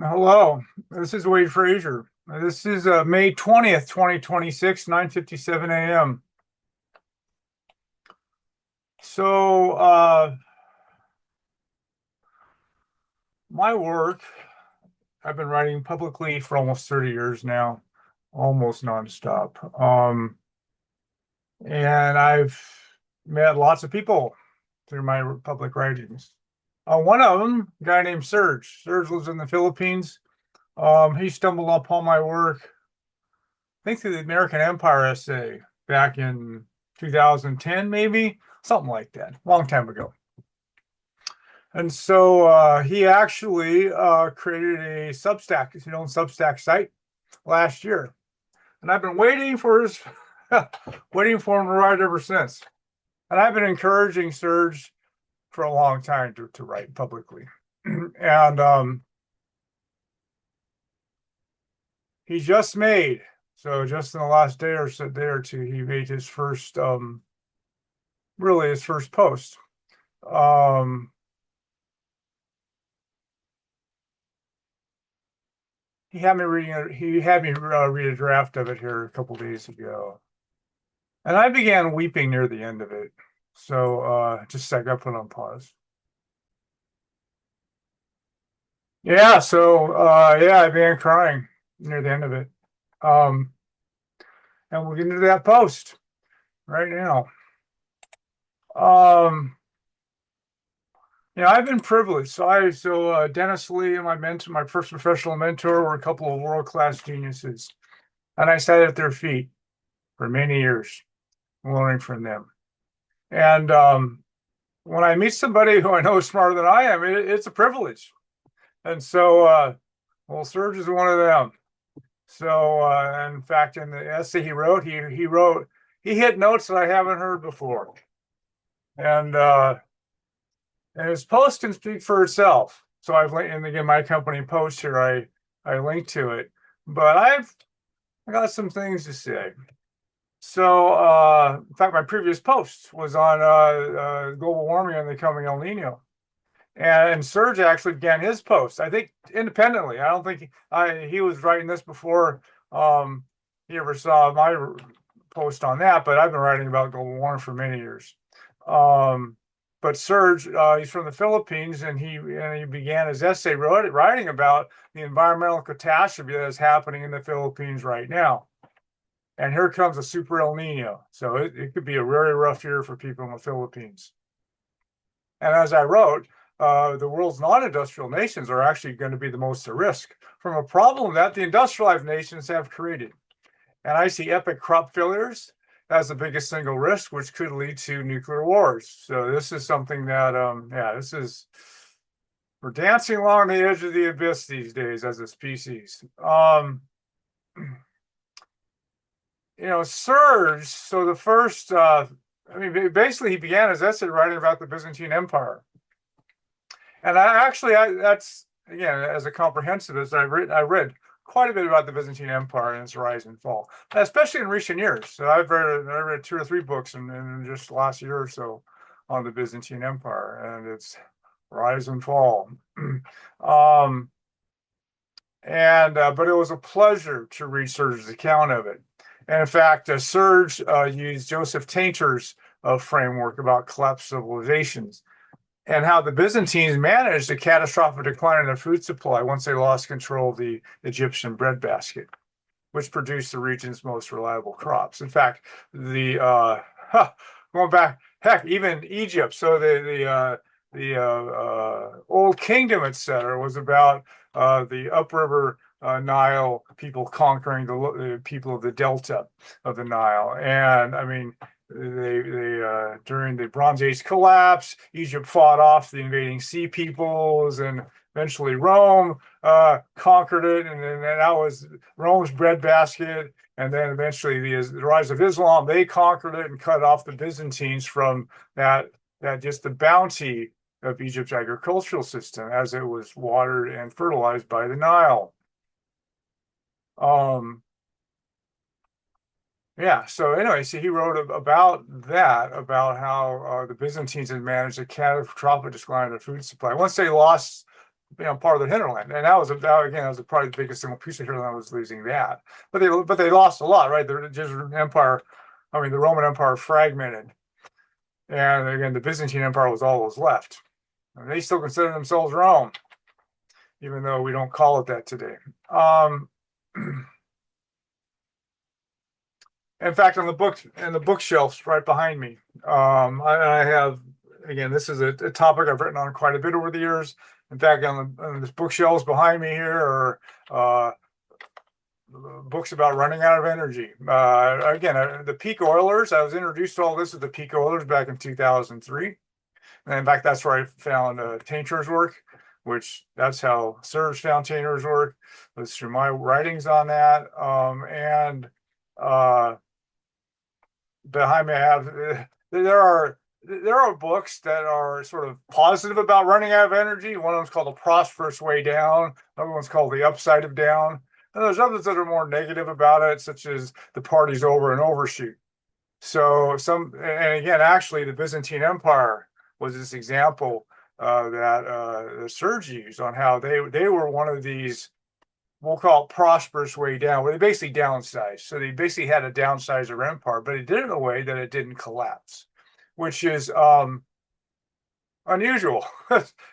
Hello, this is Wade Frazier. This is May 20th, 2026, 9:57 a.m. So, my work, I've been writing publicly for almost 30 years now, almost nonstop. And I've met lots of people through my public writings. One of them, a guy named Serg. Serg lives in the Philippines. He stumbled upon my work think through the American Empire essay back in 2010, maybe something like that, long time ago. And so he actually created a Substack, his own Substack site last year, and I've been waiting for his, waiting for him to write ever since. And I've been encouraging Serge for a long time to write publicly, and he just made so just in the last day or two, he made his first really his first post. Um, he had me read a draft of it here a couple days ago, and I began weeping near the end of it. So just a sec, I put on pause. Yeah, so yeah, I began crying near the end of it. Um, and we'll get into that post right now. Um, I've been privileged. So Dennis Lee and my mentor, my first professional mentor, were a couple of world-class geniuses, and I sat at their feet for many years, learning from them. And when I meet somebody who I know is smarter than I am, it's a privilege. And so, well, Serge is one of them. So, in fact, in the essay he hit notes that I haven't heard before, and his post can speak for itself. So I've linked, and again, my company post here, I linked to it, but I got some things to say. So, in fact, my previous post was on global warming and the coming El Nino. And Serge actually began his post, I think, independently. I don't think he was writing this before he ever saw my post on that, but I've been writing about global warming for many years. Um, but Serge, he's from the Philippines, and he began his essay writing about the environmental catastrophe that is happening in the Philippines right now. And here comes a super El Nino. So it could be a very rough year for people in the Philippines. And as I wrote, the world's non-industrial nations are actually going to be the most at risk from a problem that the industrialized nations have created. And I see epic crop failures as the biggest single risk, which could lead to nuclear wars. So this is something that, we're dancing along the edge of the abyss these days as a species. Serge, so the first, basically he began his essay writing about the Byzantine Empire. And that's, again, as a comprehensivist, I read quite a bit about the Byzantine Empire and its rise and fall, especially in recent years. So I read two or three books in just last year or so on the Byzantine Empire and its rise and fall. But it was a pleasure to read Serge's account of it. And in fact, Serge used Joseph Tainter's framework about collapsed civilizations and how the Byzantines managed a catastrophic decline in their food supply once they lost control of the Egyptian breadbasket, which produced the region's most reliable crops. In fact, going back, heck, even Egypt. So the Old Kingdom, etc., was about the upriver Nile people conquering the people of the delta of the Nile, and I mean they during the Bronze Age collapse, Egypt fought off the invading sea peoples, and eventually Rome conquered it, and then that was Rome's breadbasket. And then eventually the rise of Islam, they conquered it and cut off the Byzantines from that just the bounty of Egypt's agricultural system as it was watered and fertilized by the Nile. Yeah, so anyway, so he wrote about that, about how the Byzantines had managed a catastrophic decline in their food supply. Once they lost part of the hinterland, and that was probably the biggest single piece of hinterland was losing that. But they lost a lot, right? The Empire, I mean, the Roman Empire fragmented, and again, the Byzantine Empire was all that was left. And they still consider themselves Rome, even though we don't call it that today. In fact, in the bookshelves right behind me, I have, again, this is a topic I've written on quite a bit over the years. In fact, on the bookshelves behind me here are books about running out of energy. Again, the peak Oilers. I was introduced to all this at the peak Oilers back in 2003. And in fact, that's where I found Tainter's work, which that's how Serg found Tainter's work, was through my writings on that. And behind me, I have there are books that are sort of positive about running out of energy. One of them's called The Prosperous Way Down. Another one's called The Upside of Down. And there's others that are more negative about it, such as The Party's Over and Overshoot. So and again, actually, the Byzantine Empire was this example that Serg used on how they were one of these, we'll call it prosperous way down, where they basically downsized. So they basically had to downsize their empire, but it did it in a way that it didn't collapse, which is unusual.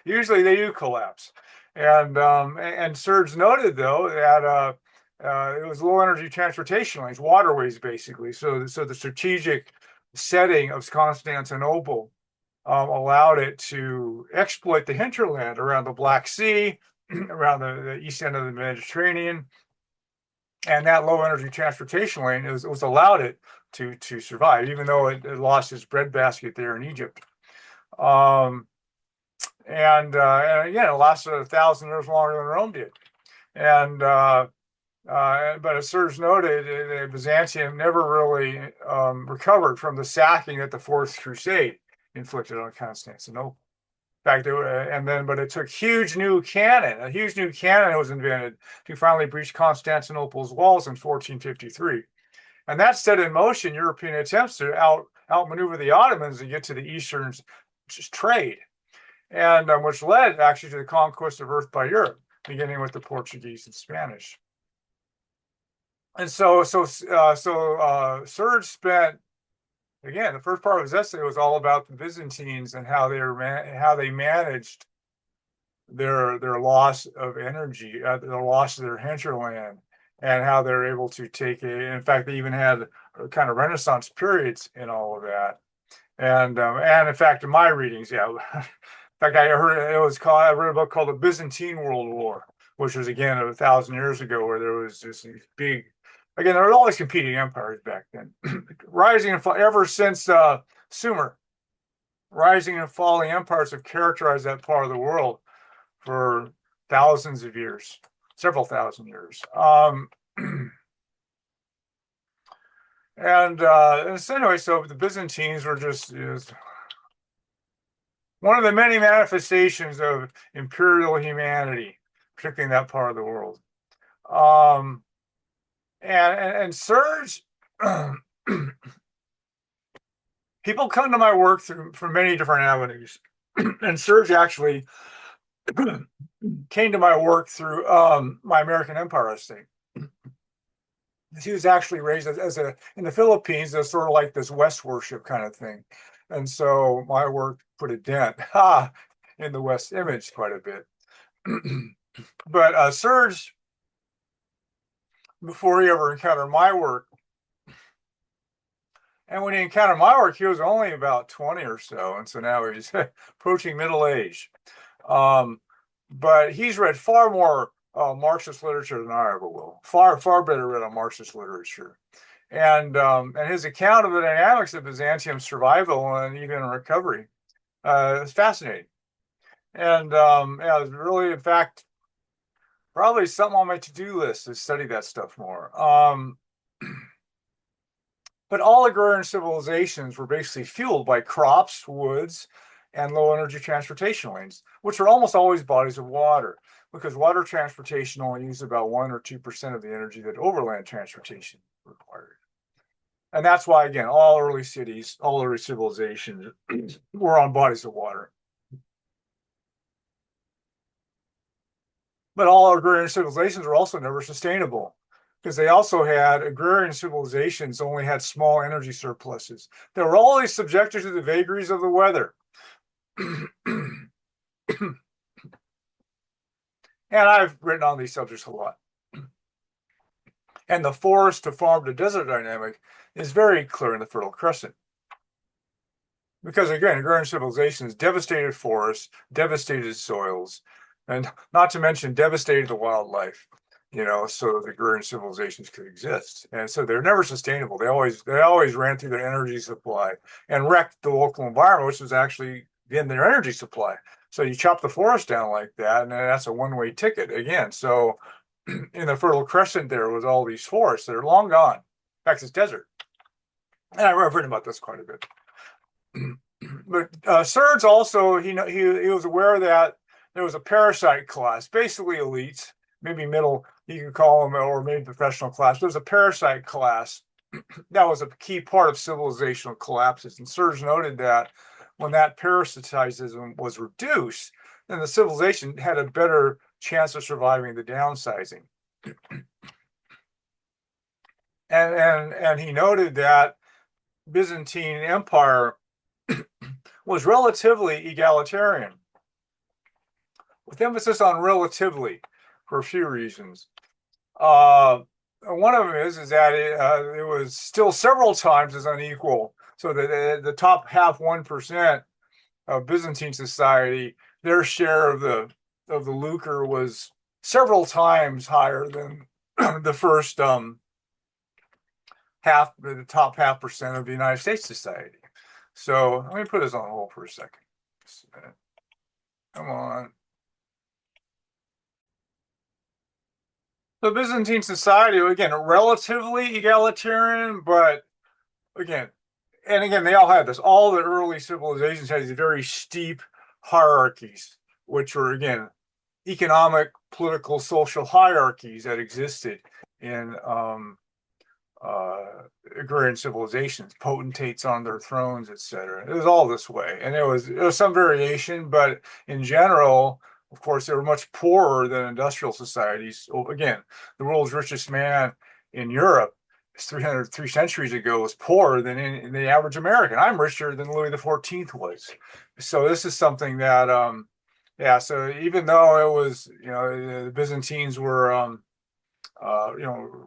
Usually they do collapse. And Serge noted, though, that it was low energy transportation lanes, waterways, basically. So the strategic setting of Constantinople allowed it to exploit the hinterland around the Black Sea, around the east end of the Mediterranean. And that low energy transportation lane was allowed it to survive, even though it lost its breadbasket there in Egypt. And again, it lasted 1,000 years longer than Rome did. But as Serge noted, Byzantium never really recovered from the sacking that the Fourth Crusade inflicted on Constantinople. In fact, but it took a huge new cannon was invented to finally breach Constantinople's walls in 1453. And that set in motion European attempts to outmaneuver the Ottomans and get to the Eastern trade, and which led actually to the conquest of Earth by Europe, beginning with the Portuguese and Spanish. And so Serge spent, again, the first part of his essay was all about the Byzantines and how they managed their loss of energy, the loss of their hinterland, and how they're able to take it. In fact, they even had kind of Renaissance periods in all of that. And in fact, in my readings, yeah, in fact, I read a book called The Byzantine World War, which was again 1,000 years ago, where there was this big, again, there were always competing empires back then, rising and falling ever since Sumer. Rising and falling empires have characterized that part of the world for thousands of years, several thousand years. So anyway, so the Byzantines were just one of the many manifestations of imperial humanity, particularly in that part of the world. And Serge, people come to my work from many different avenues, and Serge actually came to my work through my American Empire estate. He was actually raised in the Philippines as sort of like this West worship kind of thing. And so my work put a dent in the West image quite a bit. But Serge, before he ever encountered my work, and when he encountered my work, he was only about 20 or so. And so now he's approaching middle age. But he's read far more Marxist literature than I ever will. Far better read on Marxist literature, and his account of the dynamics of Byzantium's survival and even recovery is fascinating. And yeah, it was really, in fact, probably something on my to-do list to study that stuff more. But all agrarian civilizations were basically fueled by crops, woods, and low energy transportation lanes, which are almost always bodies of water, because water transportation only uses about 1 or 2% of the energy that overland transportation required. And that's why, again, all early cities, all early civilizations were on bodies of water. But all agrarian civilizations were also never sustainable because they also had agrarian civilizations only had small energy surpluses. They were always subjected to the vagaries of the weather. And I've written on these subjects a lot. And the forest to farm to desert dynamic is very clear in the Fertile Crescent. Because again, agrarian civilizations devastated forests, devastated soils, and not to mention devastated the wildlife, so the agrarian civilizations could exist. And so they're never sustainable. They always ran through their energy supply and wrecked the local environment, which was actually in their energy supply. So you chop the forest down like that, and that's a one-way ticket again. So in the Fertile Crescent, there was all these forests that are long gone. In fact, it's desert. And I've written about this quite a bit. But Serg also he was aware that there was a parasite class, basically elites, maybe middle, you could call them, or maybe professional class. There was a parasite class that was a key part of civilizational collapses. And Serg noted that when that parasitism was reduced, then the civilization had a better chance of surviving the downsizing. And he noted that Byzantine Empire was relatively egalitarian, with emphasis on relatively for a few reasons. One of them is that it was still several times as unequal. So the top half 1% of Byzantine society, their share of the lucre was several times higher than the first the top half percent of the United States society. So let me put this on hold for a second. Just a minute. Come on. The Byzantine society, again, relatively egalitarian, but again, they all had this. All the early civilizations had these very steep hierarchies, which were, again, economic, political, social hierarchies that existed in agrarian civilizations, potentates on their thrones, etc. It was all this way, and there was some variation, but in general, of course, they were much poorer than industrial societies. So again, the world's richest man in Europe 303 centuries ago was poorer than in the average American. I'm richer than Louis XIV was. So this is something that, so even though it was, the Byzantines were,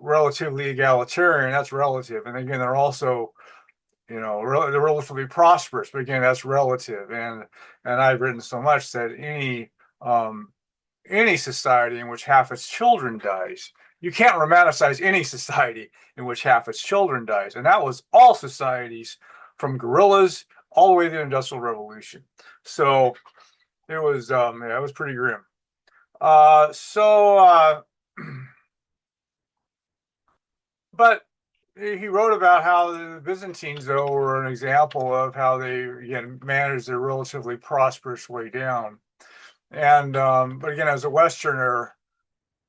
relatively egalitarian, that's relative. And again, they're also, they're relatively prosperous, but again, that's relative. And I've written so much that any society in which half its children dies, you can't romanticize any society in which half its children dies. And that was all societies from guerrillas all the way to the Industrial Revolution. So it was, it was pretty grim. But he wrote about how the Byzantines, though, were an example of how they, again, managed their relatively prosperous way down. And but again, as a Westerner,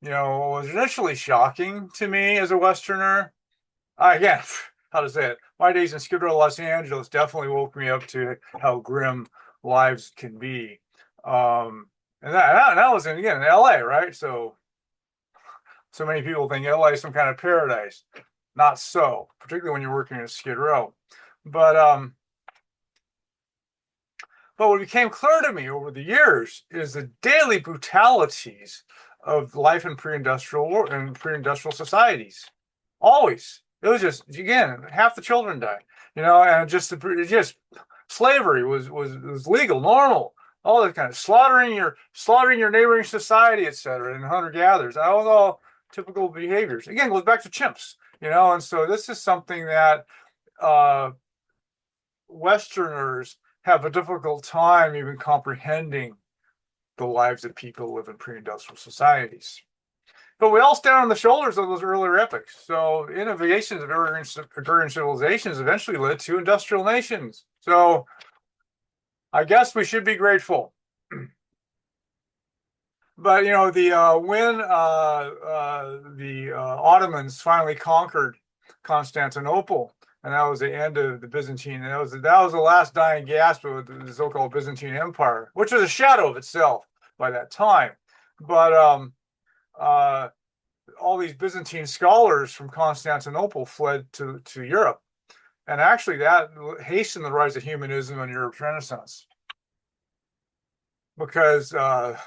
it was initially shocking to me as a Westerner. Again, how to say it? My days in Skid Row, Los Angeles, definitely woke me up to how grim lives can be. And that was in LA, right? So many people think LA is some kind of paradise. Not so, particularly when you're working at Skid Row. But what became clear to me over the years is the daily brutalities of life in pre-industrial societies. Always, it was just, again, half the children died. And just slavery was legal, normal. All that kind of slaughtering your neighboring society, etc. And hunter gatherers. That was all typical behaviors. Again, goes back to chimps. And so this is something that Westerners have a difficult time even comprehending the lives that people live in pre-industrial societies. But we all stand on the shoulders of those earlier epochs. So innovations of agrarian civilizations eventually led to industrial nations. So I guess we should be grateful. But when the Ottomans finally conquered Constantinople, and that was the end of the Byzantine. That was the last dying gasp of the so-called Byzantine Empire, which was a shadow of itself by that time. But all these Byzantine scholars from Constantinople fled to Europe. And actually, that hastened the rise of humanism and Europe's Renaissance, because the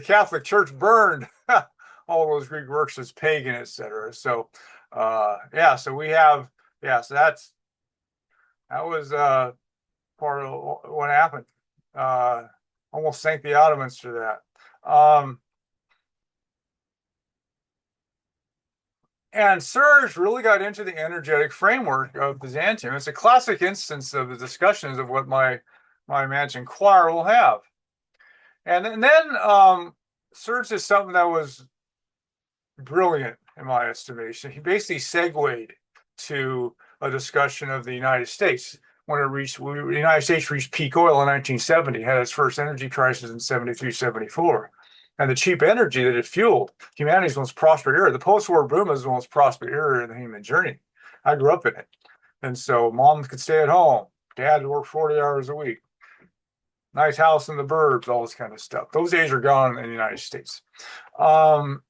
Catholic Church burned all those Greek works as pagan, etc. So, yeah, so we have, yeah, so that was part of what happened. Almost sank the Ottomans to that. And Serge really got into the energetic framework of Byzantium. It's a classic instance of the discussions of what my imagined choir will have. And then Serge is something that was brilliant in my estimation. He basically segued to a discussion of the United States when the United States reached peak oil in 1970, had its first energy crisis in 73, 74. And the cheap energy that it fueled humanity's most prosperous era. The post-war boom is the most prosperous era in the human journey. I grew up in it. And so mom could stay at home. Dad would work 40 hours a week. Nice house in the burbs, all this kind of stuff. Those days are gone in the United States. And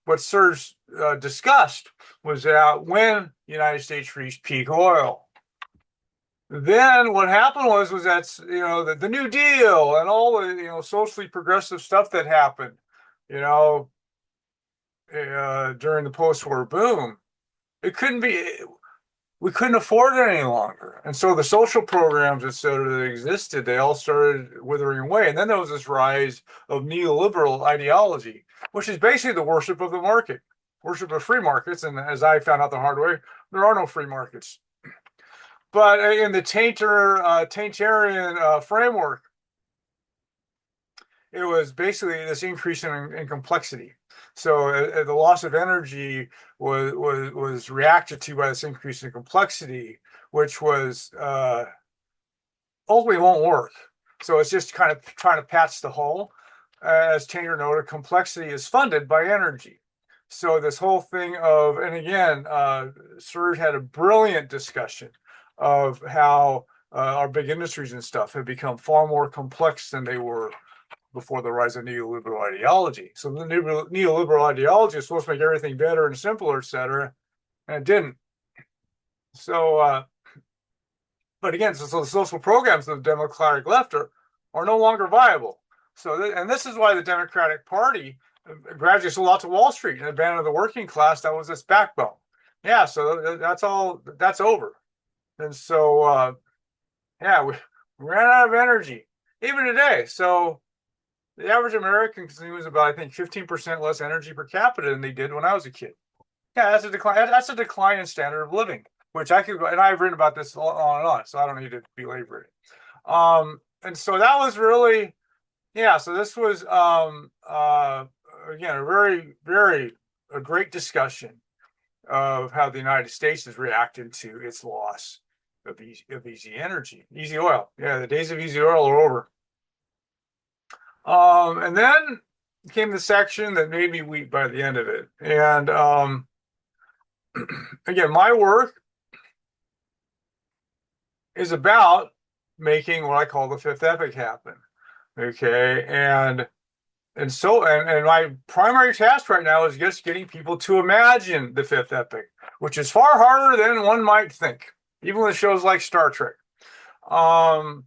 what Serge discussed was that when the United States reached peak oil, then what happened was that the New Deal and all the socially progressive stuff that happened, during the post-war boom, we couldn't afford it any longer, and so the social programs, et cetera, that existed, they all started withering away. And then there was this rise of neoliberal ideology, which is basically the worship of the market, worship of free markets. And as I found out the hard way, there are no free markets. But in the Taintarian framework, it was basically this increase in complexity. So the loss of energy was reacted to by this increase in complexity, which was ultimately won't work. So it's just kind of trying to patch the hole. As Tainter noted, complexity is funded by energy. So this whole thing of, and again, Serge had a brilliant discussion of how our big industries and stuff have become far more complex than they were before the rise of neoliberal ideology. So the neoliberal ideology is supposed to make everything better and simpler, et cetera, and it didn't. So, but again, so the social programs of the Democratic left are no longer viable. So, and this is why the Democratic Party gradually sold out to Wall Street and abandoned the working class. That was its backbone. Yeah, so that's over. And so, yeah, we ran out of energy, even today. So the average American consumes about, I think, 15% less energy per capita than they did when I was a kid. Yeah, that's a decline. That's a decline in standard of living, which I could, and I've written about this on and on, so I don't need to belabor it. And so that was really, yeah. So this was again a great discussion of how the United States is reacting to its loss of easy energy, easy oil. Yeah, the days of easy oil are over. And then came the section that made me weep by the end of it. And again, my work is about making what I call the fifth epoch happen. Okay, and my primary task right now is just getting people to imagine the fifth epoch, which is far harder than one might think, even with shows like Star Trek. But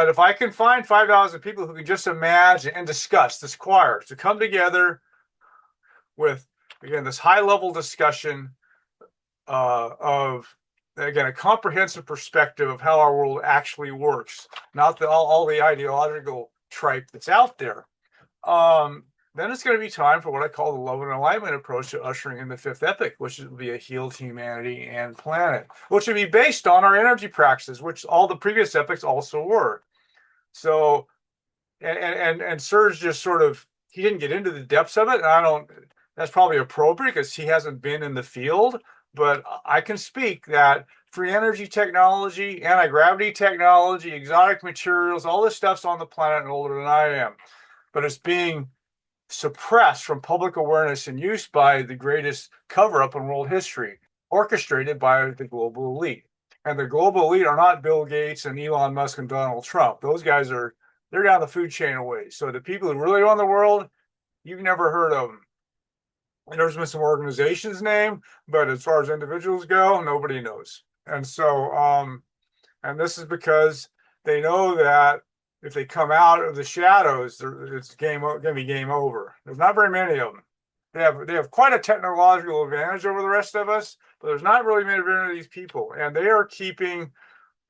if I can find 5,000 people who can just imagine and discuss this choir to come together with, again, this high-level discussion of, again, a comprehensive perspective of how our world actually works, not all the ideological tripe that's out there, then it's going to be time for what I call the love and alignment approach to ushering in the fifth epoch, which would be a healed humanity and planet, which would be based on our energy practices, which all the previous epochs also were. So, and Serge just sort of, he didn't get into the depths of it. And that's probably appropriate because he hasn't been in the field, but I can speak that free energy technology, anti-gravity technology, exotic materials, all this stuff's on the planet and older than I am, but it's being suppressed from public awareness and use by the greatest cover-up in world history, orchestrated by the global elite. And the global elite are not Bill Gates and Elon Musk and Donald Trump. Those guys are they're down the food chain away. So the people who really own the world, you've never heard of them. And there's been some organizations named, but as far as individuals go, nobody knows. And so, and this is because they know that if they come out of the shadows, it's going to be game over. There's not very many of them. They have quite a technological advantage over the rest of us, but there's not really many of these people, and they are keeping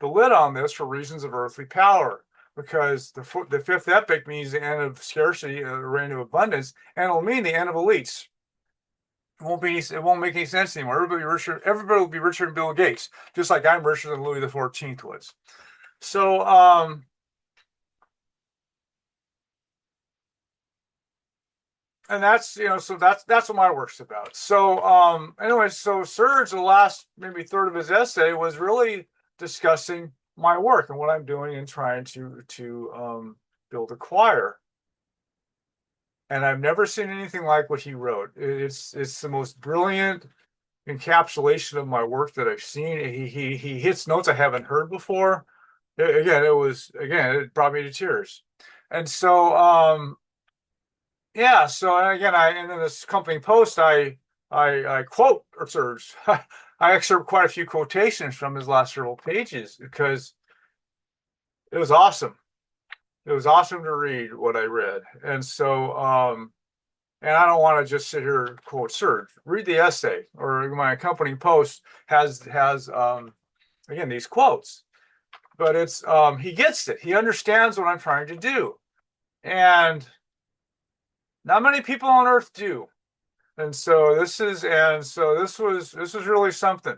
the lid on this for reasons of earthly power. Because the fifth epic means the end of scarcity, the reign of abundance, and it'll mean the end of elites. It won't make any sense anymore. Everybody will be richer than Bill Gates, just like I'm richer than Louis XIV was. So, and that's so that's what my work's about. So, anyway, so Serge, the last maybe third of his essay was really discussing my work and what I'm doing in trying to build a choir. And I've never seen anything like what he wrote. It's the most brilliant encapsulation of my work that I've seen. He hits notes I haven't heard before. It brought me to tears. And so yeah, so again, in this accompanying post, I quote Serge. I excerpt quite a few quotations from his last several pages because it was awesome. It was awesome to read what I read. And so and I don't want to just sit here and quote Serge. Read the essay, or my accompanying post has again these quotes. But it's he gets it. He understands what I'm trying to do. And not many people on earth do. And so this was really something.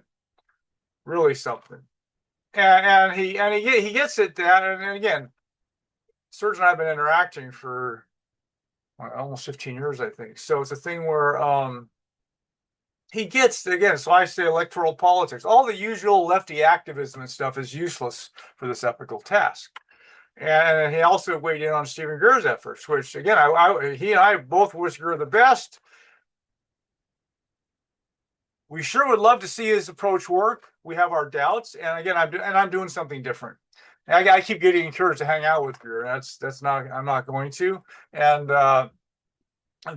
Really something. And he gets it that, and again, Serge and I have been interacting for almost 15 years, I think. So it's a thing where he gets, again, so I say electoral politics. All the usual lefty activism and stuff is useless for this epical task. And he also weighed in on Stephen Greer's efforts, which again, he and I both wish Greer the best. We sure would love to see his approach work. We have our doubts, and again, I'm doing something different. I keep getting encouraged to hang out with Greer. I'm not going to, and I'm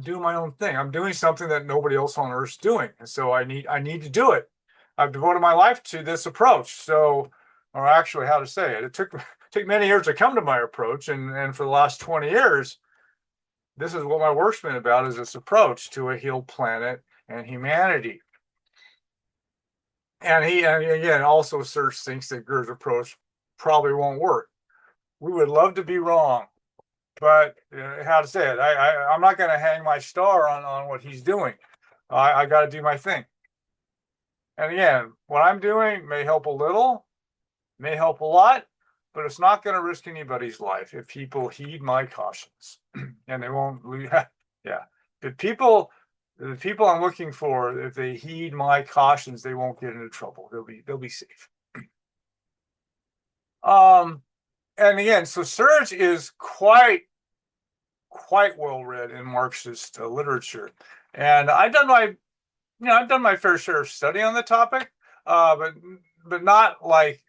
doing my own thing. I'm doing something that nobody else on earth's doing, and so I need to do it. I've devoted my life to this approach. So, or actually, how to say it? It took many years to come to my approach, and for the last 20 years, this is what my work's been about: is this approach to a healed planet and humanity. And again, also Serge thinks that Greer's approach probably won't work. We would love to be wrong, but how to say it? I'm not going to hang my star on what he's doing. I got to do my thing. And again, what I'm doing may help a little, may help a lot, but it's not going to risk anybody's life if people heed my cautions, and they won't. Yeah, the people I'm looking for, if they heed my cautions, they won't get into trouble. They'll be safe. And again, so Serge is quite well read in Marxist literature, and I've done my fair share of study on the topic, but not like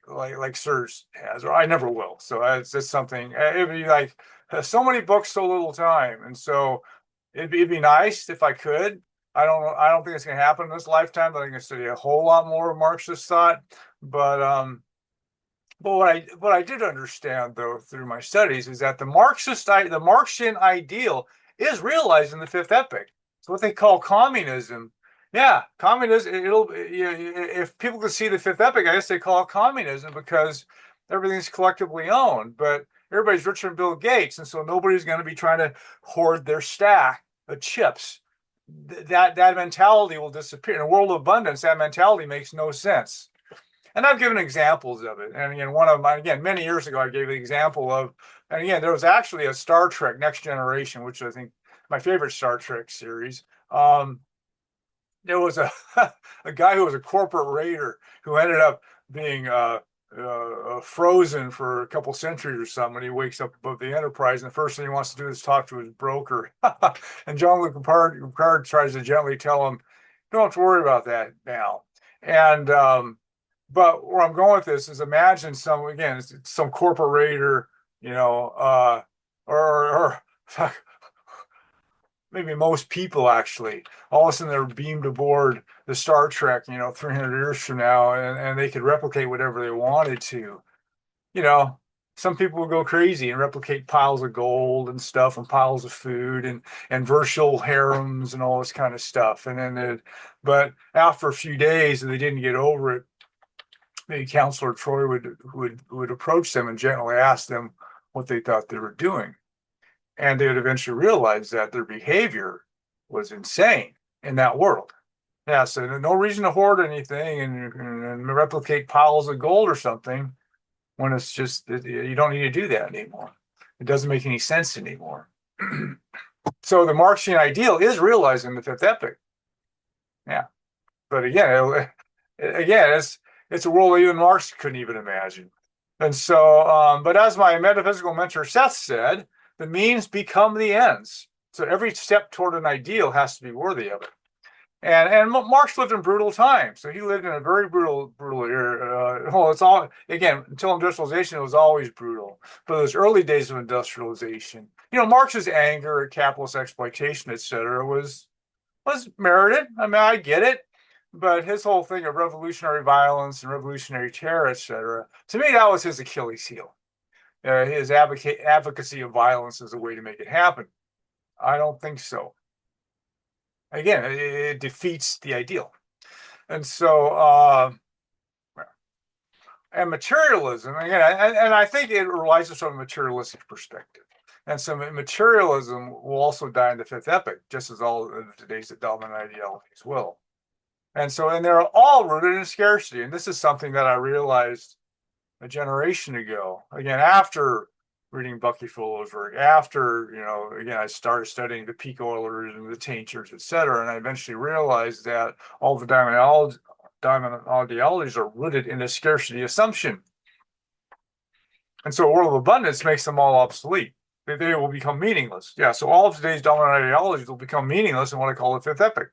Serge has, or I never will. So it's just something. It'd be like so many books, so little time, and so it'd be nice if I could. I don't think it's going to happen in this lifetime. I think I'm going to study a whole lot more of Marxist thought, but what I did understand though through my studies is that the Marxian ideal is realized in the fifth epic. It's what they call communism. Yeah, communism. If people could see the fifth epic, I guess they call it communism because everything's collectively owned. But everybody's richer than Bill Gates, and so nobody's going to be trying to hoard their stack of chips. That mentality will disappear. In a world of abundance, that mentality makes no sense. And I've given examples of it. And again, many years ago, I gave an example of, and again, there was actually a Star Trek Next Generation, which I think my favorite Star Trek series. There was a guy who was a corporate raider who ended up being frozen for a couple centuries or something. And he wakes up above the Enterprise, and the first thing he wants to do is talk to his broker. And Jean-Luc Picard tries to gently tell him, "Don't have to worry about that now." And but where I'm going with this is imagine some corporate raider, or maybe most people actually, all of a sudden they're beamed aboard the Star Trek, 300 years from now, and they could replicate whatever they wanted to. You know, some people will go crazy and replicate piles of gold and stuff and piles of food and virtual harems and all this kind of stuff. But after a few days and they didn't get over it, maybe Counselor Troy would approach them and gently ask them what they thought they were doing. And they would eventually realize that their behavior was insane in that world. Yeah, so no reason to hoard anything and replicate piles of gold or something when it's just you don't need to do that anymore. It doesn't make any sense anymore. So the Marxian ideal is realized in the fifth epoch. Yeah, but again, it's a world even Marx couldn't even imagine. And so, but as my metaphysical mentor Seth said, the means become the ends. So every step toward an ideal has to be worthy of it. And Marx lived in brutal times. So he lived in a very brutal era. Well, it's all, again, until industrialization, it was always brutal. But those early days of industrialization, Marx's anger at capitalist exploitation, et cetera, was merited. I mean, I get it. But his whole thing of revolutionary violence and revolutionary terror, et cetera, to me, that was his Achilles heel. His advocacy of violence as a way to make it happen. I don't think so. Again, it defeats the ideal. And so, and materialism, again, and I think it arises from a materialistic perspective. And so materialism will also die in the fifth epoch, just as all of today's dominant ideologies will. And they're all rooted in scarcity. And this is something that I realized a generation ago, again, after reading Bucky Fuller's work, after, again, I started studying the peak oilers and the tainters, et cetera. And I eventually realized that all the diamond ideologies are rooted in a scarcity assumption. And so a world of abundance makes them all obsolete. They will become meaningless. Yeah, so all of today's dominant ideologies will become meaningless in what I call the fifth epoch.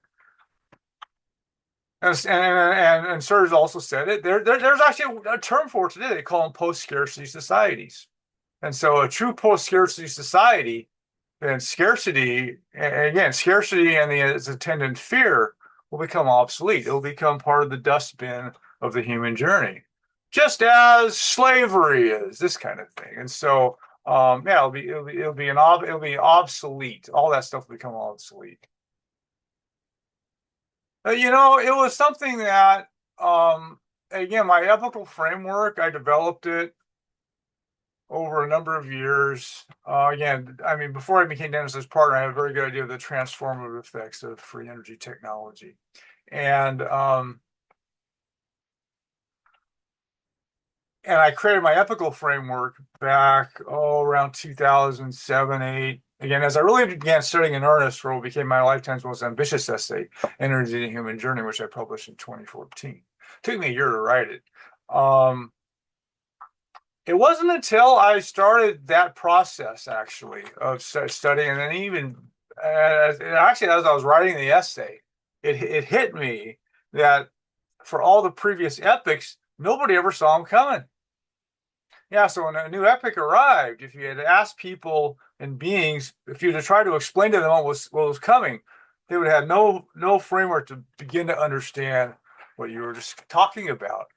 And Serg also said it. There's actually a term for it today. They call them post-scarcity societies. And so a true post-scarcity society, then scarcity and its attendant fear will become obsolete. It'll become part of the dustbin of the human journey, just as slavery is, this kind of thing. And so, it'll be obsolete. All that stuff will become obsolete. It was something that, again, my ethical framework, I developed it over a number of years. Again, I mean, before I became Dennis's partner, I had a very good idea of the transformative effects of free energy technology. And I created my ethical framework back, around 2007, 8. Again, as I really began studying in earnest for what became my lifetime's most ambitious essay, Energy and the Human Journey, which I published in 2014. It took me a year to write it. It wasn't until I started that process, actually, of studying, and then even as I was writing the essay, it hit me that for all the previous epochs, nobody ever saw them coming. Yeah, so when a new epoch arrived, if you had asked people and beings, if you had tried to explain to them what was coming, they would have no framework to begin to understand what you were just talking about.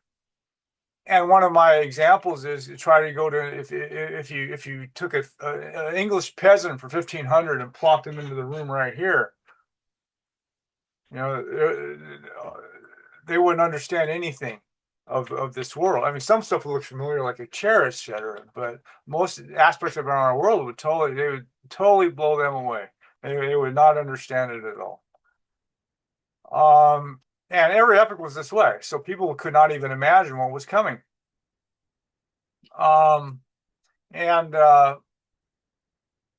And one of my examples is to try to go to if you took an English peasant for 1500 and plopped him into the room right here, they wouldn't understand anything of this world. I mean, some stuff would look familiar, like a chair, etc., but most aspects of our world would totally blow them away. They would not understand it at all. And every epoch was this way, so people could not even imagine what was coming. And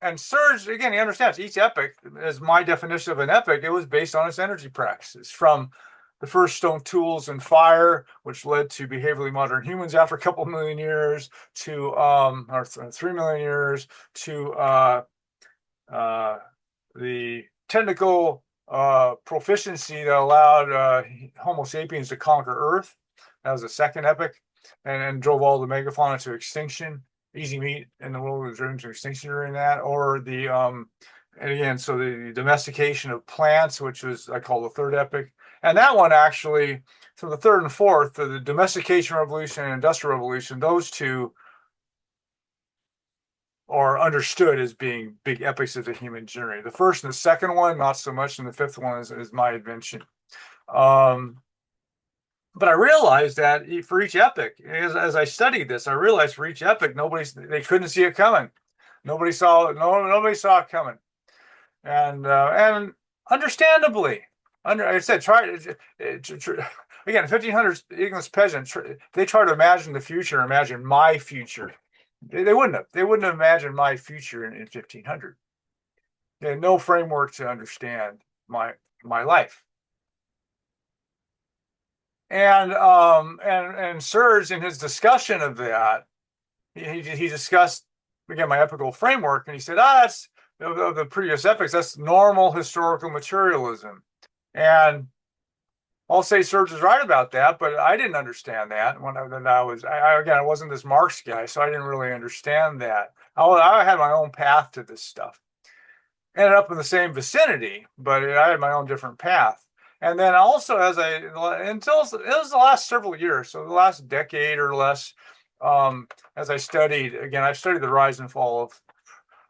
Serg, again, he understands each epoch, as my definition of an epoch, it was based on its energy practices, from the first stone tools and fire, which led to behaviorally modern humans after a couple million years, to or 3 million years, to the technical proficiency that allowed Homo sapiens to conquer Earth. That was the second epoch, and drove all the megafauna to extinction easy meat in the world was driven to extinction during that, or and again, so the domestication of plants, which was I call the third epoch, and that one actually, so the third and fourth, the domestication revolution and industrial revolution, those two are understood as being big epics of the human journey. The first and the second one, not so much, and the fifth one is my invention. But I realized that for each epic, as I studied this, I realized for each epic, they couldn't see it coming. Nobody saw it coming, and understandably, I said, again, 1500s English peasants, they try to imagine the future, imagine my future. They wouldn't have imagined my future in 1500. They had no framework to understand my life. And Serg, in his discussion of that, he discussed again my epical framework, and he said, that's of the previous epics, that's normal historical materialism. And I'll say Serg is right about that, but I didn't understand that when I wasn't this Marx guy, so I didn't really understand that. I had my own path to this stuff. Ended up in the same vicinity, but I had my own different path. And then also, until it was the last several years, so the last decade or less, as I studied, again, I've studied the rise and fall of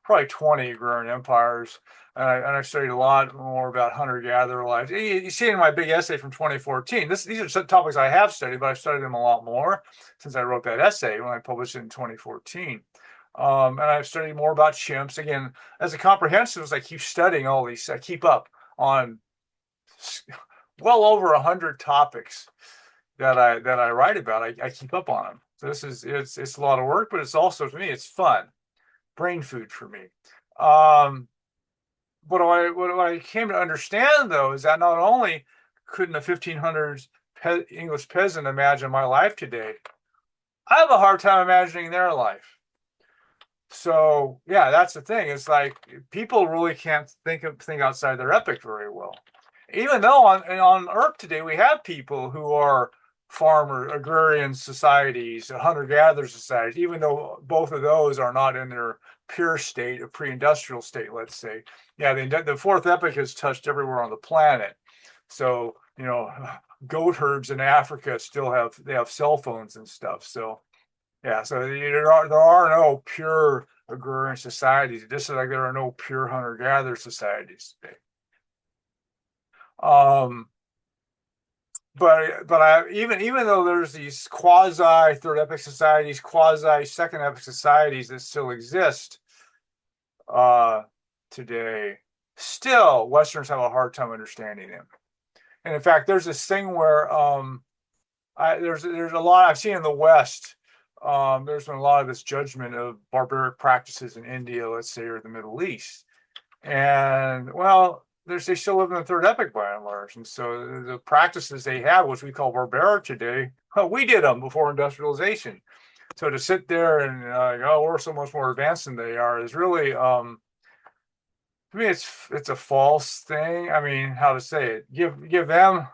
probably 20 agrarian empires, and I studied a lot more about hunter-gatherer lives. You see in my big essay from 2014, these are some topics I have studied, but I've studied them a lot more since I wrote that essay when I published it in 2014. And I've studied more about chimps. Again, as a comprehensivist, I keep studying all these. I keep up on well over 100 topics that I write about. I keep up on them. So it's a lot of work, but it's also, to me, it's fun, brain food for me. What I came to understand, though, is that not only couldn't a 1500s English peasant imagine my life today, I have a hard time imagining their life. So yeah, that's the thing. It's like people really can't think outside their epic very well. Even though on Earth today we have people who are farmer agrarian societies, hunter-gatherer societies, even though both of those are not in their pure state, a pre-industrial state, let's say. Yeah, the fourth epoch has touched everywhere on the planet. So, goat herds in Africa still have cell phones and stuff. So yeah, so there are no pure agrarian societies, just like there are no pure hunter-gatherer societies today. But even though there's these quasi third epoch societies, quasi second epoch societies that still exist today, still Westerners have a hard time understanding them. And in fact, there's this thing where there's a lot I've seen in the West. There's been a lot of this judgment of barbaric practices in India, let's say, or the Middle East. And well, they still live in the third epoch by and large. And so the practices they have, which we call barbaric today, well, we did them before industrialization. So to sit there and we're so much more advanced than they are is really, to me, it's a false thing. I mean, how to say it? Give them,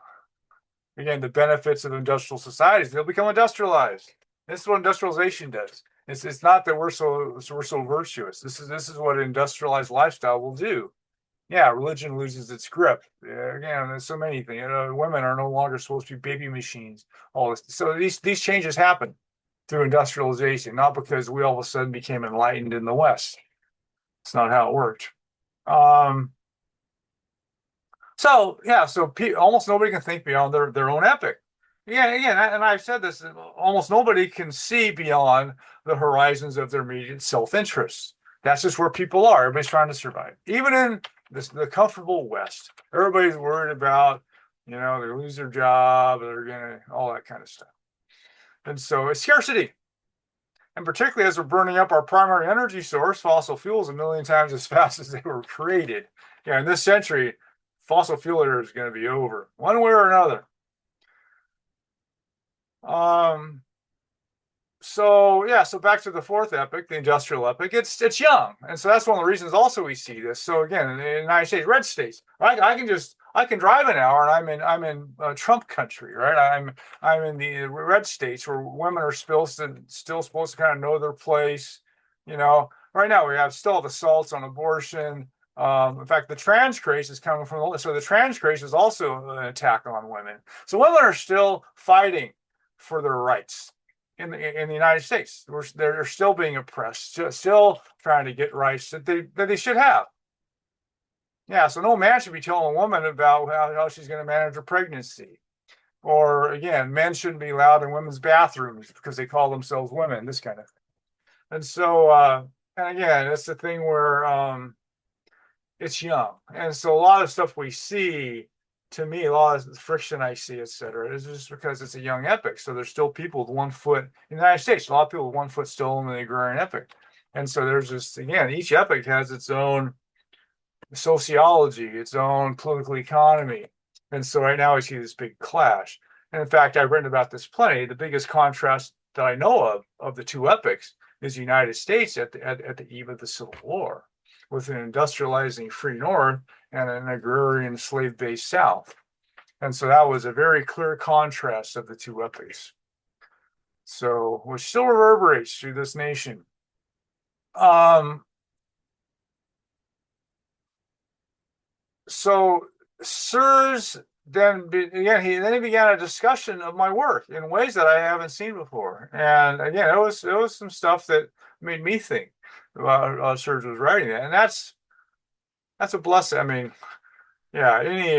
again, the benefits of industrial societies. They'll become industrialized. This is what industrialization does. It's not that we're so virtuous. This is what an industrialized lifestyle will do. Yeah, religion loses its grip. Again, there's so many things. Women are no longer supposed to be baby machines. All this. So these changes happen through industrialization, not because we all of a sudden became enlightened in the West. It's not how it worked. So almost nobody can think beyond their own epic. Again, and I've said this, almost nobody can see beyond the horizons of their immediate self-interest. That's just where people are. Everybody's trying to survive. Even in the comfortable West, everybody's worried about, they lose their job, they're gonna, all that kind of stuff. And so it's scarcity. And particularly as we're burning up our primary energy source, fossil fuels, 1 million times as fast as they were created. Yeah, in this century, fossil fuel era is going to be over, one way or another. So back to the fourth epoch, the industrial epoch. It's young, and so that's one of the reasons also we see this. So again, in the United States, red states, I can just I can drive an hour, and I'm in Trump country, right? I'm in the red states where women are still supposed to kind of know their place. You know, right now we have still have assaults on abortion. In fact, the trans craze is coming from so the trans craze is also an attack on women. So women are still fighting for their rights in the United States. They're still being oppressed, still trying to get rights that they should have. Yeah, so no man should be telling a woman about how she's going to manage her pregnancy. Or again, men shouldn't be allowed in women's bathrooms because they call themselves women, this kind of thing. And so, and again, it's the thing where it's young. And so a lot of stuff we see, to me, a lot of the friction I see, et cetera, is just because it's a young epoch. So there's still people with 1 foot in the United States, a lot of people with 1 foot still in the agrarian epoch. And so there's just, again, each epoch has its own sociology, its own political economy. And so right now we see this big clash. And in fact, I've written about this plenty. The biggest contrast that I know of the two epochs is the United States at the eve of the Civil War, with an industrializing free North and an agrarian slave-based South. And so that was a very clear contrast of the two epochs. So, which still reverberates through this nation. So Sirs then again he began a discussion of my work in ways that I haven't seen before. And again, it was some stuff that made me think about Serg was writing that. And that's a blessing. I mean, yeah, any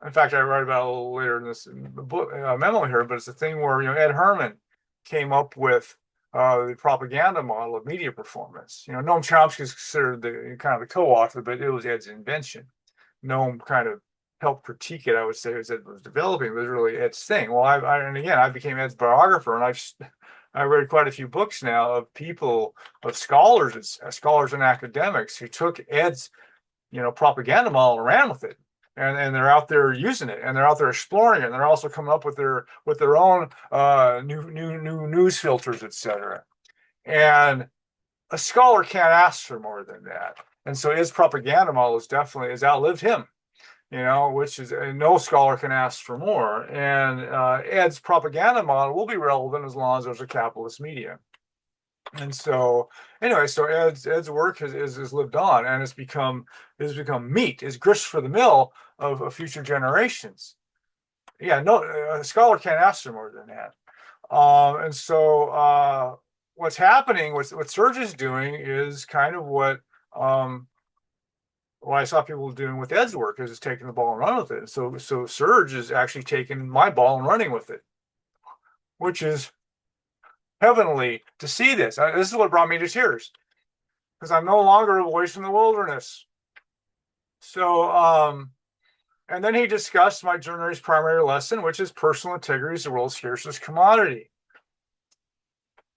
in fact, I write about it a little later in this book memo here, but it's a thing where Ed Herman came up with the propaganda model of media performance. Noam Chomsky is considered the kind of the co-author, but it was Ed's invention. Noam kind of helped critique it, I would say, as Ed was developing. It was really Ed's thing. Well, I became Ed's biographer, and I read quite a few books now of people, of scholars and academics who took Ed's propaganda model and ran with it. And they're out there using it, and they're out there exploring it, and they're also coming up with their own new news filters, etc. And a scholar can't ask for more than that. And so his propaganda model has outlived him, which is no scholar can ask for more. And Ed's propaganda model will be relevant as long as there's a capitalist media. And so anyway, so Ed's work has lived on, and it's become meat, is grist for the mill of future generations. Yeah, no, a scholar can't ask for more than that. And so what's happening, what Serg is doing is kind of what I saw people doing with Ed's work, is taking the ball and running with it. So Serg is actually taking my ball and running with it, which is heavenly to see this. This is what brought me to tears, because I'm no longer a voice in the wilderness. So, and then he discussed my journey's primary lesson, which is personal integrity is the world's scarcest commodity.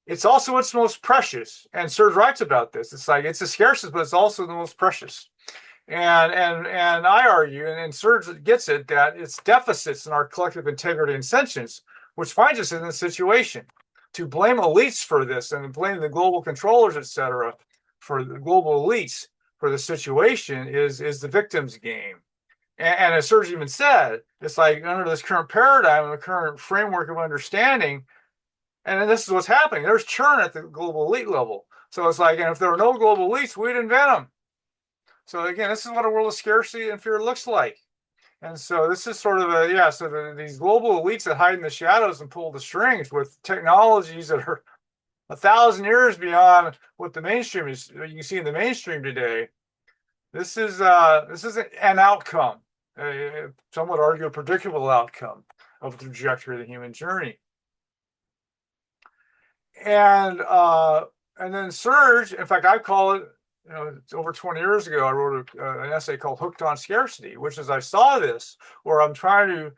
It's also its most precious. And Serg writes about this. It's like it's the scarcest, but it's also the most precious. And I argue, and Serg gets it, that it's deficits in our collective integrity and sentience, which finds us in this situation. To blame elites for this and blame the global controllers, etc., for the global elites for the situation is the victim's game. And as Serg even said, it's like under this current paradigm and the current framework of understanding, and this is what's happening. There's churn at the global elite level. So it's like, and if there were no global elites, we'd invent them. So again, this is what a world of scarcity and fear looks like. And so this is sort of these global elites that hide in the shadows and pull the strings with technologies that are 1,000 years beyond what the mainstream is. You can see in the mainstream today. This is an outcome, some would argue a predictable outcome of the trajectory of the human journey. And then Serg, in fact, I call it. It's over 20 years ago, I wrote an essay called Hooked on Scarcity, which is I saw this where I'm trying to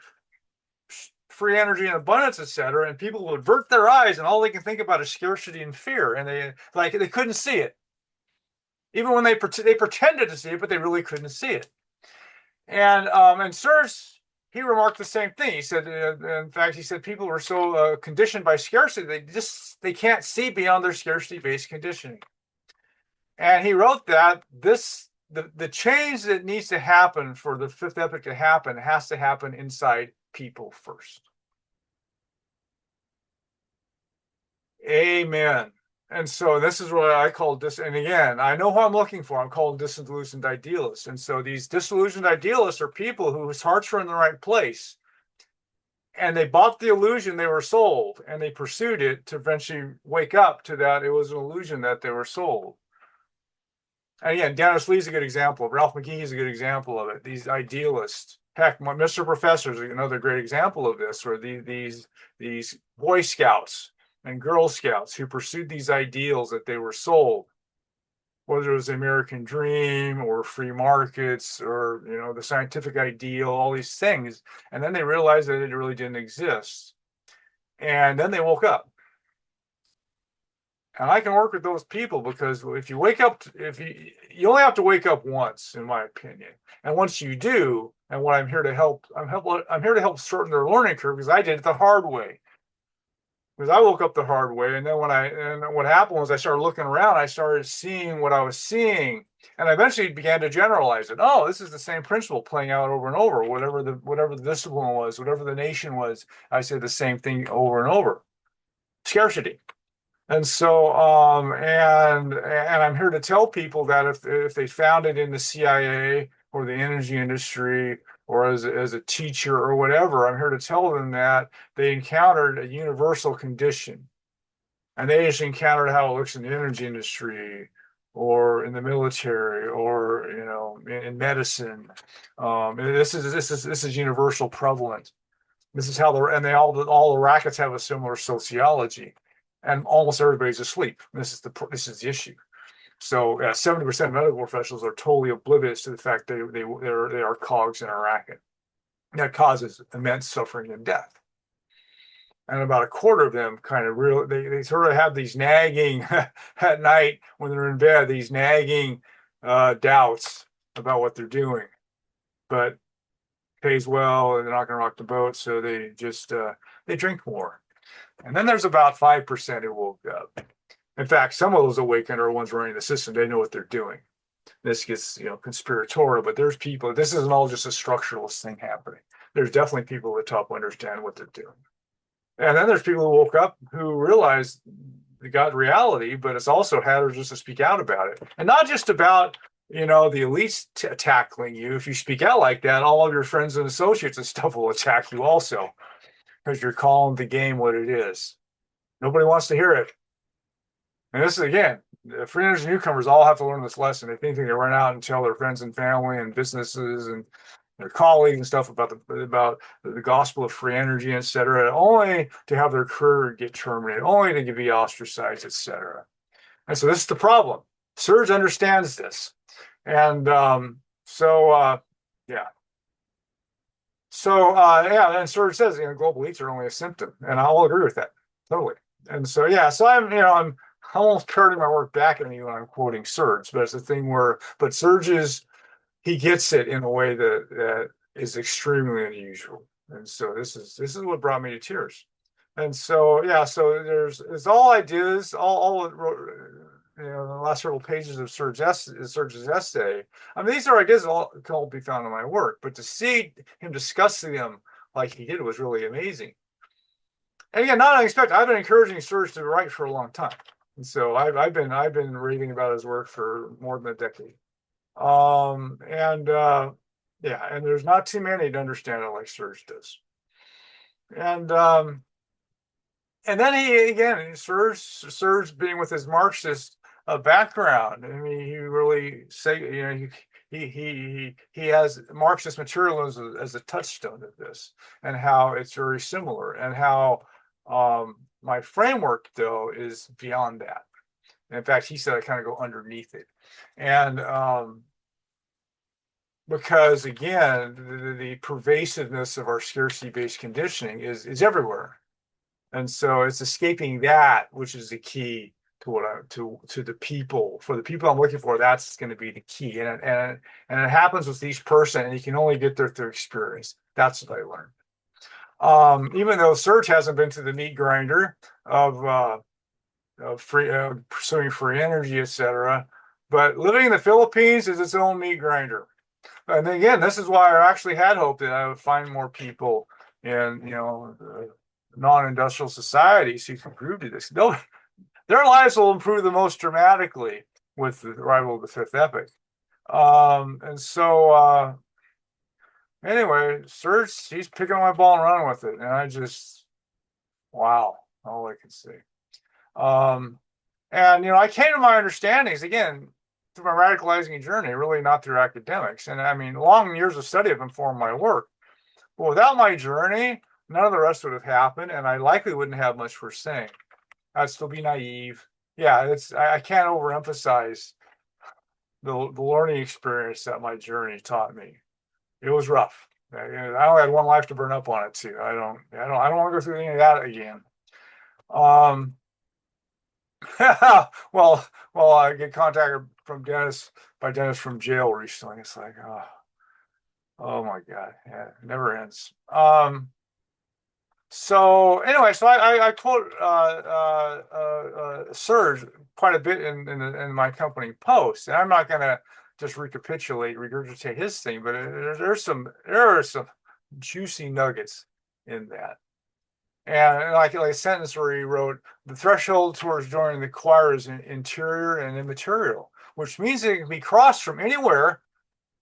free energy and abundance, etc., and people will avert their eyes and all they can think about is scarcity and fear, and they couldn't see it. Even when they pretended to see it, but they really couldn't see it. And Serg, he remarked the same thing. He said, in fact, people were so conditioned by scarcity, they can't see beyond their scarcity-based conditioning. And he wrote that this the change that needs to happen for the fifth epoch to happen has to happen inside people first. Amen. And so this is what I call this. And again, I know who I'm looking for. I'm called disillusioned idealists. And so these disillusioned idealists are people whose hearts are in the right place. And they bought the illusion they were sold, and they pursued it to eventually wake up to that it was an illusion that they were sold. And again, Dennis Lee's a good example. Ralph McGee is a good example of it. These idealists. Heck, Mr. Professor is another great example of this, where these Boy Scouts and Girl Scouts who pursued these ideals that they were sold, whether it was the American dream or free markets or the scientific ideal, all these things, and then they realized that it really didn't exist, and then they woke up. And I can work with those people because if you wake up, you only have to wake up once, in my opinion. And once you do, and what I'm here to help, I'm here to help shorten their learning curve because I did it the hard way. Because I woke up the hard way, and then what happened was I started looking around. I started seeing what I was seeing, and I eventually began to generalize it. Oh, this is the same principle playing out over and over. Whatever the discipline was, whatever the nation was, I said the same thing over and over. Scarcity. And so, and I'm here to tell people that if they found it in the CIA or the energy industry or as a teacher or whatever, I'm here to tell them that they encountered a universal condition, and they just encountered how it looks in the energy industry or in the military or in medicine. This is universal prevalent. This is how all the rackets have a similar sociology. And almost everybody's asleep. This is the issue. So 70% of medical professionals are totally oblivious to the fact that they are cogs in a racket. That causes immense suffering and death. And about a quarter of them kind of they sort of have these nagging at night when they're in bed, these nagging doubts about what they're doing. But pays well and they're not going to rock the boat, so they just they drink more. And then there's about 5% who woke up. In fact, some of those awakened are ones running the system. They know what they're doing. This gets, conspiratorial, but there's people, this isn't all just a structuralist thing happening. There's definitely people at the top who understand what they're doing. And then there's people who woke up who realized they got reality, but it's also harder just to speak out about it. And not just about, the elites tackling you. If you speak out like that, all of your friends and associates and stuff will attack you also, because you're calling the game what it is. Nobody wants to hear it. And this is, again, the free energy newcomers all have to learn this lesson. They think they can run out and tell their friends and family and businesses and their colleagues and stuff about the gospel of free energy, et cetera, only to have their career get terminated, only to be ostracized, et cetera. And so this is the problem. Serg understands this. And yeah. So, and Serg says, global elites are only a symptom, and I'll agree with that totally. And so, so I'm almost parroting my work back at me when I'm quoting Serg, but it's the thing but Serg he gets it in a way that is extremely unusual. And so this is what brought me to tears. And so, so there's all ideas, all the last several pages of Serg's essay. I mean, these are ideas that all can be found in my work, but to see him discussing them like he did was really amazing. And again, not unexpected. I've been encouraging Serg to write for a long time, and so I've been reading about his work for more than a decade. And there's not too many to understand it like Serg does. And then Serg being with his Marxist background. I mean, he really he has Marxist materialism as a touchstone of this, and how it's very similar, and how my framework though is beyond that. And in fact, he said I kind of go underneath it, and because again, the pervasiveness of our scarcity-based conditioning is everywhere. And so it's escaping that, which is the key to the people. For the people I'm looking for, that's going to be the key. And it happens with each person, and you can only get there through experience. That's what I learned. Even though Serg hasn't been to the meat grinder of pursuing free energy, etc., But living in the Philippines is its own meat grinder. And again, this is why I actually had hoped that I would find more people in, non-industrial societies who contribute to this. Their lives will improve the most dramatically with the arrival of the fifth epoch. And so anyway, Serg, he's picking my ball and running with it. And I just, wow, all I can say. And I came to my understandings again through my radicalizing journey, really not through academics. And I mean, long years of study have informed my work. But without my journey, none of the rest would have happened, and I likely wouldn't have much for saying. I'd still be naive. Yeah, I can't overemphasize the learning experience that my journey taught me. It was rough. I only had one life to burn up on it too. I don't want to go through any of that again. well, I get contacted by Dennis from jail recently. It's like, oh my God, yeah, it never ends. So anyway, so I quote Serg quite a bit in my company post, and I'm not going to just regurgitate his thing, but there are some juicy nuggets in that. And like a sentence where he wrote, the threshold towards joining the choir is interior and immaterial, which means it can be crossed from anywhere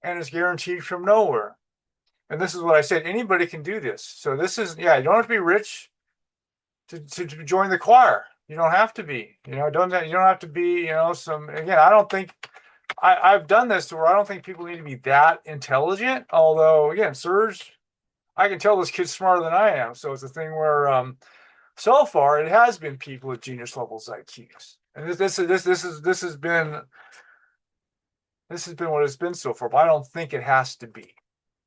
and is guaranteed from nowhere. And this is what I said, anybody can do this. So this is, you don't have to be rich to join the choir. You don't have to be, you don't have to be, again, I don't think, I've done this to where I don't think people need to be that intelligent. Although, again, Serg, I can tell this kid's smarter than I am. So it's a thing where, so far it has been people with genius levels IQs, and this has been what it's been so far. But I don't think it has to be.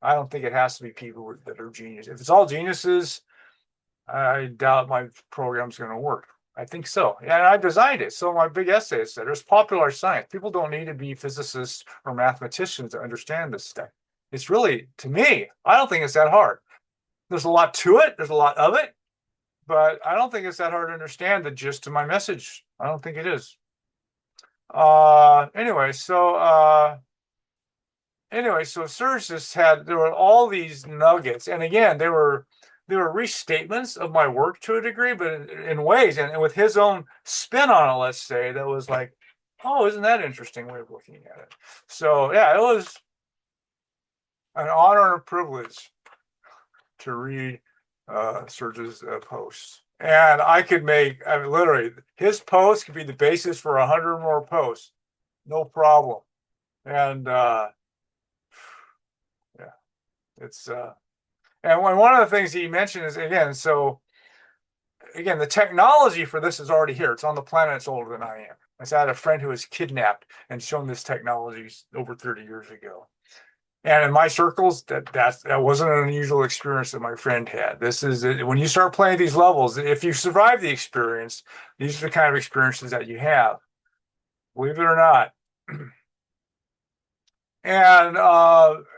I don't think it has to be people that are geniuses. If it's all geniuses, I doubt my program's going to work. I think so. Yeah, and I designed it. So my big essay said there's popular science. People don't need to be physicists or mathematicians to understand this stuff. It's really, to me, I don't think it's that hard. There's a lot to it. There's a lot of it. But I don't think it's that hard to understand the gist of my message. I don't think it is. Anyway, so Serg just there were all these nuggets, and again, they were restatements of my work to a degree, but in ways, and with his own spin on it, let's say, that was like, oh, isn't that an interesting way of looking at it? So yeah, it was an honor and a privilege to read Serg's posts. And literally, his posts could be the basis for 100 more posts. No problem. And it's and one of the things he mentioned is, again, the technology for this is already here. It's on the planet. It's older than I am. I had a friend who was kidnapped and shown this technology over 30 years ago. And in my circles, that wasn't an unusual experience that my friend had. This is when you start playing these levels. If you survive the experience, these are the kind of experiences that you have. Believe it or not. And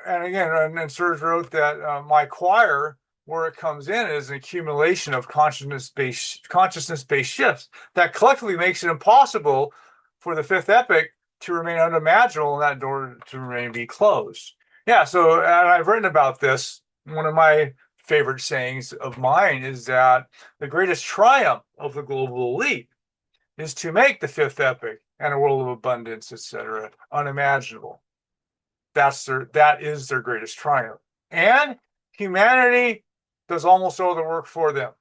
again, and Serge wrote that my choir, where it comes in, is an accumulation of consciousness-based shifts that collectively makes it impossible for the fifth epoch to remain unimaginable and that door to remain be closed. Yeah, so and I've written about this. One of my favorite sayings of mine is that the greatest triumph of the global elite is to make the fifth epoch and a world of abundance, etc., unimaginable. That is their greatest triumph. And humanity does almost all the work for them.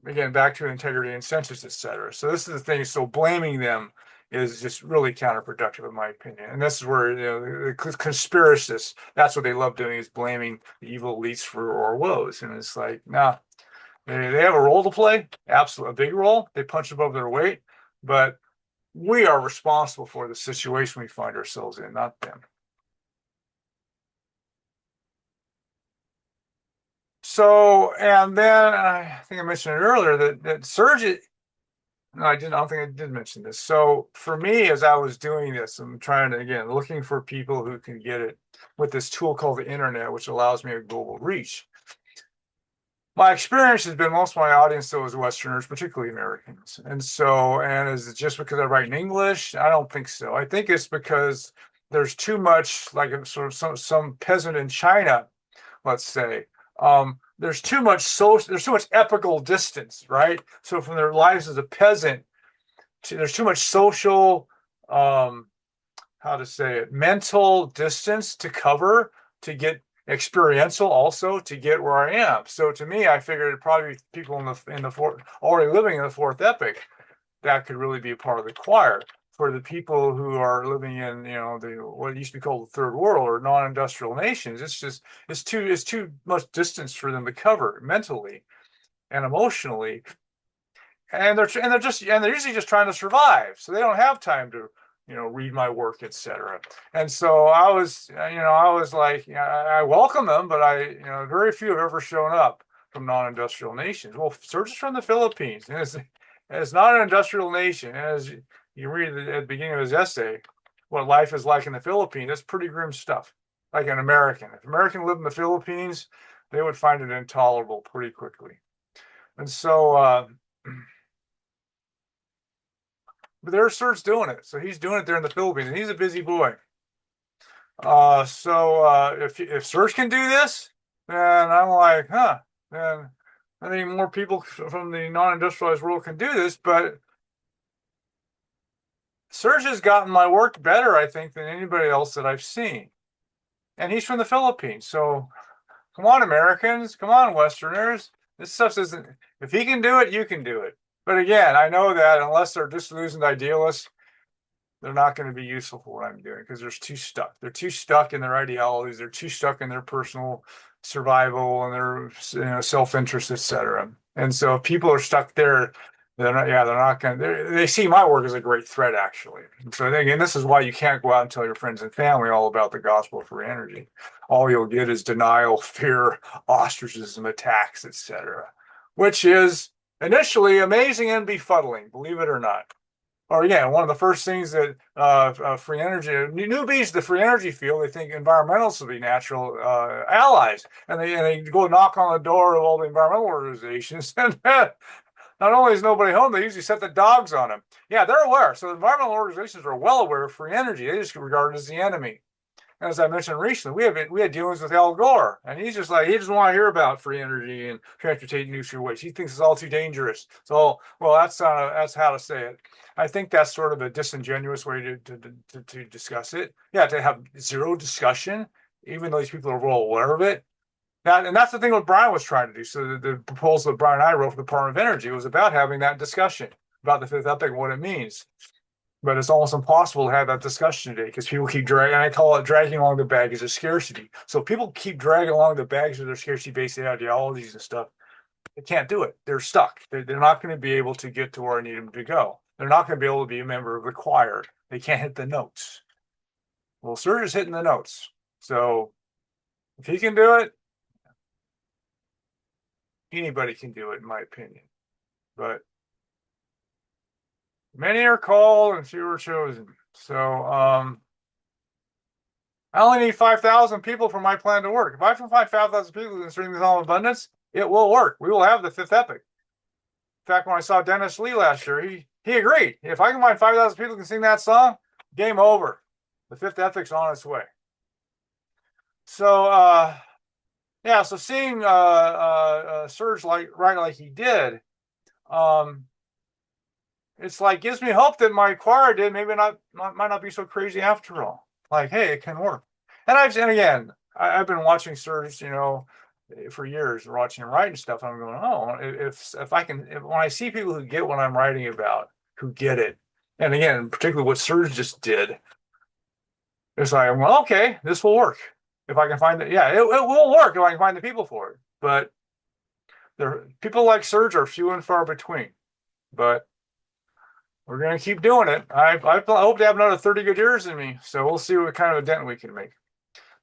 Again, back to integrity and census, etc. So this is the thing. So blaming them is just really counterproductive, in my opinion. And this is where the conspiracists, that's what they love doing, is blaming the evil elites for our woes. And it's like, nah, they have a role to play, absolutely, a big role. They punch above their weight, but we are responsible for the situation we find ourselves in, not them. So, and then I think I mentioned it earlier that Serg, no, I didn't. I don't think I did mention this. So for me, as I was doing this, I'm trying to, again, looking for people who can get it with this tool called the internet, which allows me a global reach. my experience has been most of my audience though is Westerners, particularly Americans. And so, and is it just because I write in English? I don't think so. I think it's because there's too much, like sort of some peasant in China, let's say. There's too much epical distance, right? So from their lives as a peasant there's too much social um how to say it, mental distance to cover to get experiential also to get where I am. So to me, I figured it'd probably be people in the fourth already living in the fourth epic that could really be a part of the choir. For the people who are living in, the what used to be called the third world or non-industrial nations, it's too much distance for them to cover mentally and emotionally, and they're usually just trying to survive, so they don't have time to read my work, etc. And so I was like, I welcome them, but very few have ever shown up from non-industrial nations. Well, Serg is from the Philippines, and it's not an industrial nation. And as you read at the beginning of his essay, what life is like in the Philippines, it's pretty grim stuff. Like an American, if an American lived in the Philippines, they would find it intolerable pretty quickly. And so but there's Serge doing it. So he's doing it there in the Philippines, and he's a busy boy. If Serge can do this, then I'm like, huh, then I think more people from the non-industrialized world can do this. But Serge has gotten my work better, I think, than anybody else that I've seen. And he's from the Philippines. So come on, Americans, come on, Westerners. This stuff isn't, if he can do it, you can do it. But again, I know that unless they're disillusioned idealists, they're not going to be useful for what I'm doing because they're too stuck. They're too stuck in their ideologies. They're too stuck in their personal survival and their self-interest, etc. And so if people are stuck there, they're not going to, they see my work as a great threat, actually. And so again, this is why you can't go out and tell your friends and family all about the gospel of free energy. All you'll get is denial, fear, ostracism, attacks, etc., which is initially amazing and befuddling, believe it or not. Or again, one of the first things that free energy newbies, the free energy field, they think environmentalists will be natural allies, and they go knock on the door of all the environmental organizations, and not only is nobody home, they usually set the dogs on them. Yeah, they're aware. So the environmental organizations are well aware of free energy. They just regard it as the enemy. And as I mentioned recently, we had dealings with Al Gore, and he's just like, he doesn't want to hear about free energy and transportation nuclear waste. He thinks it's all too dangerous. So, well, that's how to say it. I think that's sort of a disingenuous way to discuss it. Yeah, to have zero discussion, even though these people are well aware of it. And that's the thing what Brian was trying to do. So the proposal that Brian and I wrote for the Department of Energy was about having that discussion about the fifth epoch and what it means. But it's almost impossible to have that discussion today because people keep dragging, and I call it dragging along the baggage of scarcity. So people keep dragging along the baggage of their scarcity-based ideologies and stuff. They can't do it. They're stuck. They're not going to be able to get to where I need them to go. They're not going to be able to be a member of the choir. They can't hit the notes. Well, Serg is hitting the notes. So if he can do it, anybody can do it, in my opinion. But many are called and few are chosen. So I only need 5,000 people for my plan to work. If I can find 5,000 people concerning this all abundance, it will work. We will have the fifth epic. In fact, when I saw Dennis Lee last year, he agreed. If I can find 5,000 people who can sing that song, game over. The fifth epic's on its way. So yeah, so seeing Serg write like he did, it's like gives me hope that my choir did maybe might not be so crazy after all. Like, hey, it can work. And I've been watching Serg, for years, watching him write and stuff. And I'm going, oh, when I see people who get what I'm writing about, who get it, and again, particularly what Serg just did, it's like, well, okay, this will work if I can find it. Yeah, it will work if I can find the people for it. But people like Serg are few and far between. But we're going to keep doing it. I hope to have another 30 good years in me. So we'll see what kind of a dent we can make.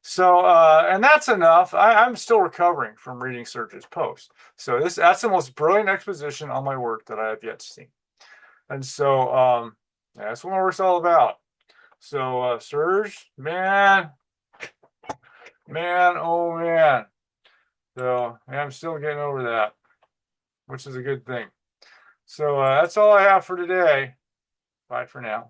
So, and that's enough. I'm still recovering from reading Serg's post. So that's the most brilliant exposition on my work that I have yet to see. And so that's what my work's all about. So Serg, man, oh man. So I'm still getting over that, which is a good thing. So that's all I have for today. Bye for now.